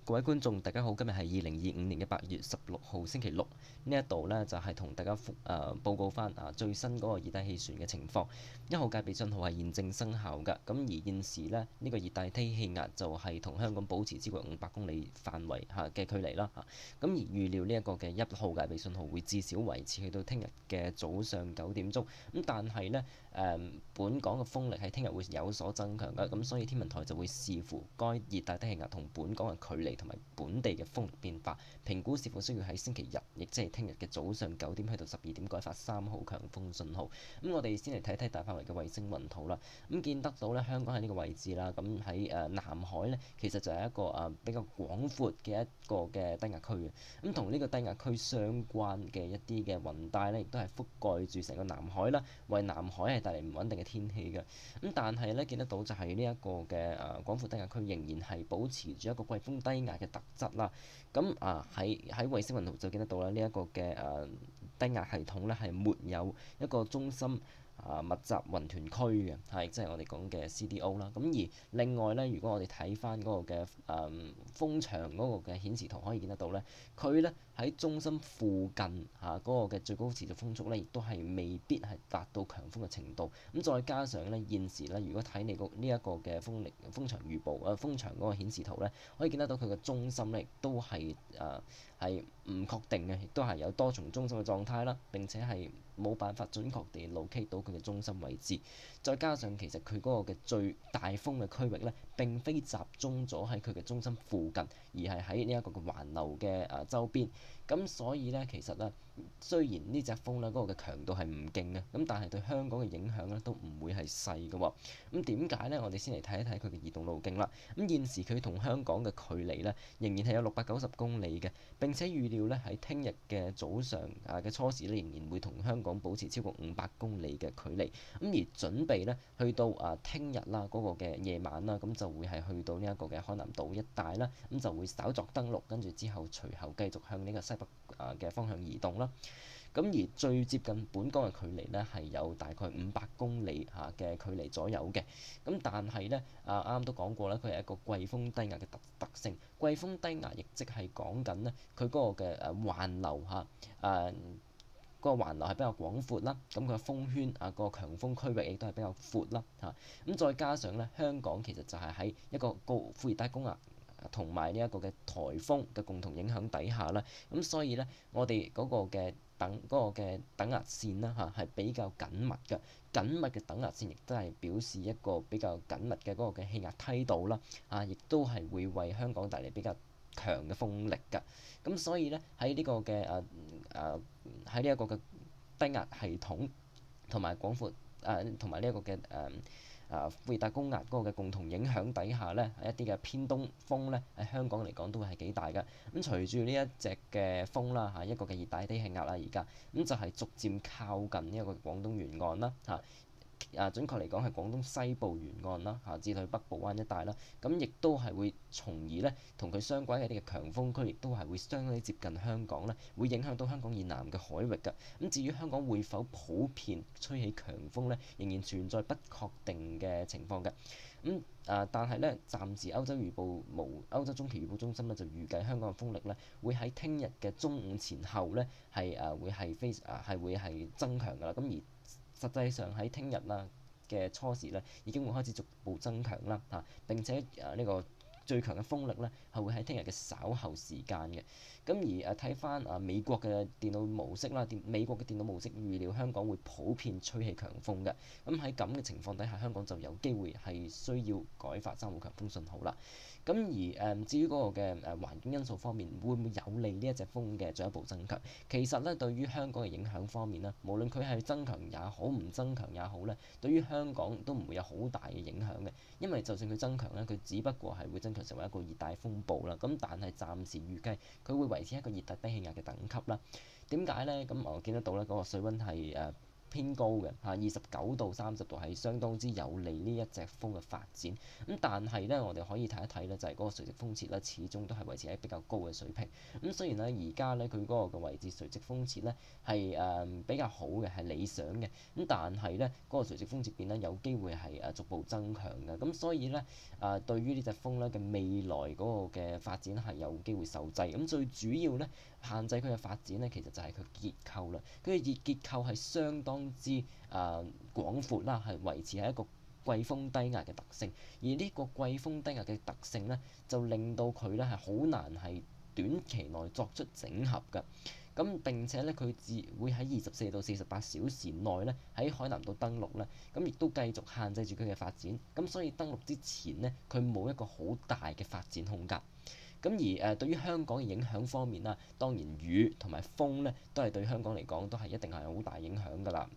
各位觀眾，大家好！今日係2025年嘅8月16號星期六，呢一度呢，就係同大家報告翻最新嗰個熱帶氣旋嘅情況。1號戒備信號係現正生效㗎。咁而現時呢，呢個熱帶低氣壓就係同香港保持超過500公里範圍嘅距離啦。咁而預料呢一個嘅1號戒備信號會至少維持去到聽日嘅早上9點鐘。咁但係呢，本港嘅風力喺聽日會有所增強㗎。咁所以天文台就會視乎該熱帶低氣壓同本港嘅距離同埋本地嘅風力變化，評估是否需要喺星期日，亦即係聽日嘅早上9點去到12點改發3號強風信號。咁我哋先嚟睇睇大範圍嘅衛星雲圖啦。咁見得到咧，香港喺呢個位置啦。咁喺南海呢，其實就係一個比較廣闊嘅一個嘅低壓區嘅。咁同呢個低壓區相關嘅一啲嘅雲帶呢，亦都係覆蓋住成個南海啦，為南海係帶嚟唔穩定嘅天氣嘅。咁但係呢，見得到就係呢一個嘅廣闊低壓區仍然係保持住一個季風低壓嘅特質啦。咁喺衛星雲圖就見得到啦，呢一個嘅低壓系統呢，係沒有一個中心密集雲團區嘅，係即係我哋講嘅 CDO 啦。咁而另外呢，如果我哋睇翻嗰個嘅風場嗰個嘅顯示圖，可以見得到呢，佢呢喺中心附近嗰個嘅最高持續風速呢，亦都係未必係達到強風嘅程度。咁再加上呢，現時呢，如果睇你呢一個嘅風場預報風場嗰個顯示圖呢，可以見得到佢嘅中心呢，亦都係唔確定嘅，亦都係有多重中心嘅狀態啦。並且係冇辦法準確地 locate 到佢嘅中心位置。再加上其實佢嗰個嘅最大風嘅區域呢，並非集中咗喺佢嘅中心附近，而係喺呢一個嘅環流嘅周邊。咁所以呢，其實呢，雖然呢隻風呢嗰個嘅強度係唔勁嘅，咁但係對香港嘅影響呢都唔會係細嘅喎。咁點解呢？我哋先嚟睇一睇佢嘅移動路徑啦。咁現時佢同香港嘅距離呢，仍然係有690公里嘅。並且預料呢，喺聽日嘅早上嘅初時呢，仍然會同香港保持超過500公里嘅距離。咁而準備呢，去到聽日啦嗰個嘅夜晚啦，咁就會係去到呢一個嘅海南島一帶啦，咁就會稍作登陸，跟住之後隨後繼續向呢個西北嘅方向移動啦。咁而最接近本港嘅距離呢，係有大概500公里嘅距離左右嘅。咁但係呢，啱啱都講過啦，佢係一個季風低壓嘅特性。季風低壓亦即係講緊呢，佢嗰個嘅環流嗰個環流係比較廣闊啦。咁佢嘅風圈個強風區域亦都係比較闊啦。咁再加上呢，香港其實就係喺一個副熱帶高壓同埋呢一個嘅颱風嘅共同影響底下啦。咁所以呢，我哋嗰個嘅等壓線啦係比較緊密嘅。緊密嘅等壓線亦都係表示一個比較緊密嘅嗰個嘅氣壓梯度啦。亦都係會為香港帶嚟比較強嘅風力㗎。咁所以呢，喺呢個嘅喺呢一個嘅低壓系統同埋廣闊同埋呢一個嘅副熱帶高壓嗰個嘅共同影響底下呢，一啲嘅偏東風呢，喺香港嚟講都會係幾大㗎。咁隨住呢一隻嘅風啦一個嘅熱帶低氣壓啦，而家咁就係逐漸靠近呢一個廣東沿岸啦準確嚟講係廣東西部沿岸啦至到北部灣一帶啦。咁亦都係會從而呢，同佢相關嘅一啲嘅強風區，亦都係會相當接近香港啦，會影響到香港以南嘅海域㗎。咁至於香港會否普遍吹起強風呢，仍然存在不確定嘅情況嘅。但係呢，暫時歐洲中期預報中心呢，就預計香港嘅風力呢，會喺聽日嘅中午前後呢，會係增強㗎啦。咁而實際上喺聽日啦嘅初時呢，已經會開始逐步增強啦並且呢個最強嘅風力呢，係會喺聽日嘅稍後時間嘅。咁而睇翻美國嘅電腦模式啦，美國嘅電腦模式預料香港會普遍吹起強風嘅。咁喺咁嘅情況底下，香港就有機會係需要改發3號強風信號啦。咁而至於嗰個嘅環境因素方面，會唔會有利呢一隻風嘅進一步增強？其實呢，對於香港嘅影響方面呢，無論佢係增強也好，唔增強也好呢，對於香港都唔會有好大嘅影響嘅。因為就算佢增強呢，佢只不過係會增強成為一個熱帶風暴啦。咁但係暫時預計佢會維持一個熱帶低氣壓嘅等級啦。點解呢？咁我見得到呢嗰個水溫係偏高嘅嚇29到30度係相當之有利呢一隻風嘅發展。咁但係咧，我哋可以睇一睇咧，就係嗰個垂直風切咧，始終都係維持喺比較高嘅水平。咁雖然咧而家咧佢嗰個嘅位置垂直風切咧係比較好嘅，係理想嘅。咁但係咧嗰個垂直風切變咧有機會係逐步增強嘅。咁所以咧對於呢隻風咧嘅未來嗰個嘅發展係有機會受制。咁最主要咧限制佢嘅發展咧，其實就係佢結構啦。佢嘅結構係相當之廣闊啦，係維持喺一個季風低壓嘅特性。而呢個季風低壓嘅特性咧，就令到佢咧係好難係短期內作出整合㗎。咁並且咧，佢會喺24到48小時內咧喺海南島登陸咧，咁亦都繼續限制住佢嘅發展。咁所以登陸之前咧，佢冇一個好大嘅發展空間。咁而對於香港嘅影響方面啦，當然雨同埋風咧都係對香港嚟講都係一定係好大影響㗎啦。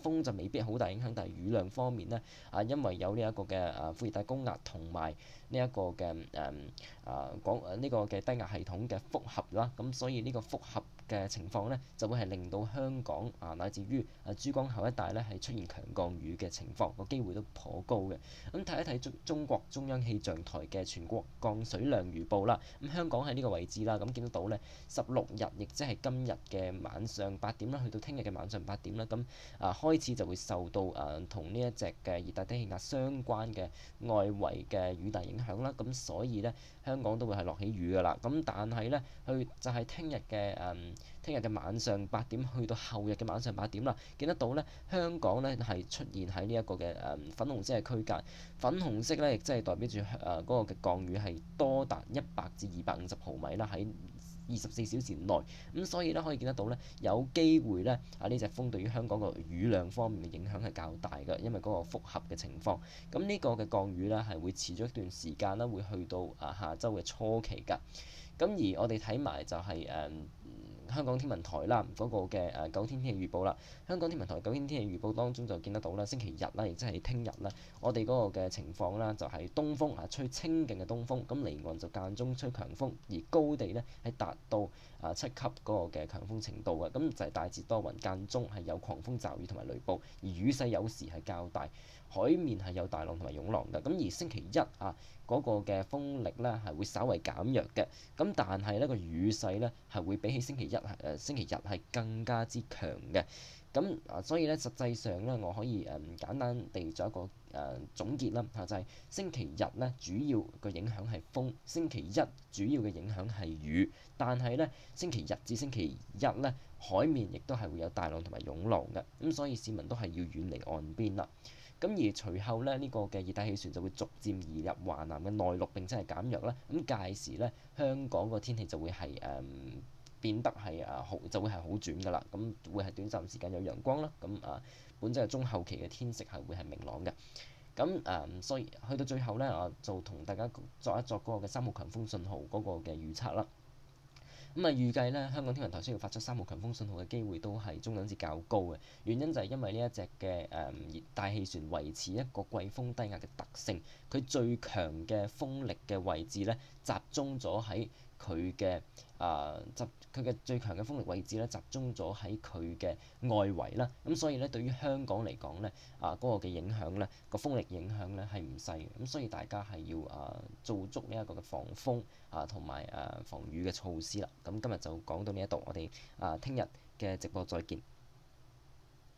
風就未必好大影響，但係雨量方面咧因為有呢一個嘅副熱帶高壓同埋呢一個嘅呢個嘅低壓系統嘅複合啦，咁所以呢個複合嘅情況咧，就會係令到香港乃至於珠江口一帶咧係出現強降雨嘅情況，個機會都頗高嘅。咁睇一睇中國中央氣象台嘅全國降水量預報啦，咁香港喺呢個位置啦，咁見得到咧16日，亦即係今日嘅晚上8點啦，去到聽日嘅晚上8點啦，咁開始就會受到同呢一隻嘅熱帶低氣壓相關嘅外圍嘅雨帶影響啦，咁所以咧香港都會係落起雨㗎啦。咁但係咧，就係聽日嘅晚上8點去到後日嘅晚上8點啦，見得到咧香港咧係出現喺呢一個嘅粉紅色嘅區間，粉紅色咧亦即係代表住嗰個嘅降雨係多達100至250毫米啦，喺24小時內。咁所以咧可以見得到咧有機會咧呢隻風對於香港個雨量方面嘅影響係較大嘅，因為嗰個複合嘅情況。咁呢個嘅降雨咧係會持續一段時間啦，會去到下週嘅初期㗎。咁而我哋睇埋就係香港天文台啦嗰個嘅9天天氣預報啦。香港天文台9天天氣預報當中就見得到啦，星期日啦，亦即係聽日啦，我哋嗰個嘅情況啦就係東風吹清勁嘅東風，咁離岸就間中吹強風，而高地咧係達到7級嗰個嘅強風程度嘅。咁就係大致多雲，間中係有狂風驟雨同埋雷暴，而雨勢有時係較大，海面係有大浪同埋湧浪嘅。咁而星期一嗰個嘅風力咧係會稍為減弱嘅，咁但係呢個雨勢咧係會比起星期日係更加之強嘅。咁所以咧實際上咧我可以簡單地做一個總結啦就係星期日咧主要嘅影響係風，星期一主要嘅影響係雨，但係咧星期日至星期一咧海面亦都係會有大浪同埋湧浪嘅，咁所以市民都係要遠離岸邊啦。咁而隨後咧，呢個嘅熱帶氣旋就會逐漸移入華南嘅內陸，並且係減弱啦。咁屆時咧，香港個天氣就會係變得係就會係好轉㗎啦。咁會係短暫時間有陽光啦。咁本週嘅中後期嘅天色係會係明朗嘅。咁所以去到最後咧，就同大家作一作嗰個嘅3號強風信號嗰個嘅預測啦。預計咧，香港天文台需要發出3號強風信號嘅機會都係中等至較高嘅。原因就係因為呢一隻嘅熱帶氣旋維持一個季風低壓嘅特性，佢最強嘅風力嘅位置咧集中咗喺佢嘅最強嘅風力位置咧集中咗喺佢嘅外圍啦。咁所以咧，對於香港嚟講咧嗰個嘅影響咧個風力影響咧係唔細嘅。咁所以大家係要做足呢一個嘅防風同埋防雨嘅措施啦。咁今日就講到呢一度，我哋聽日嘅直播再見。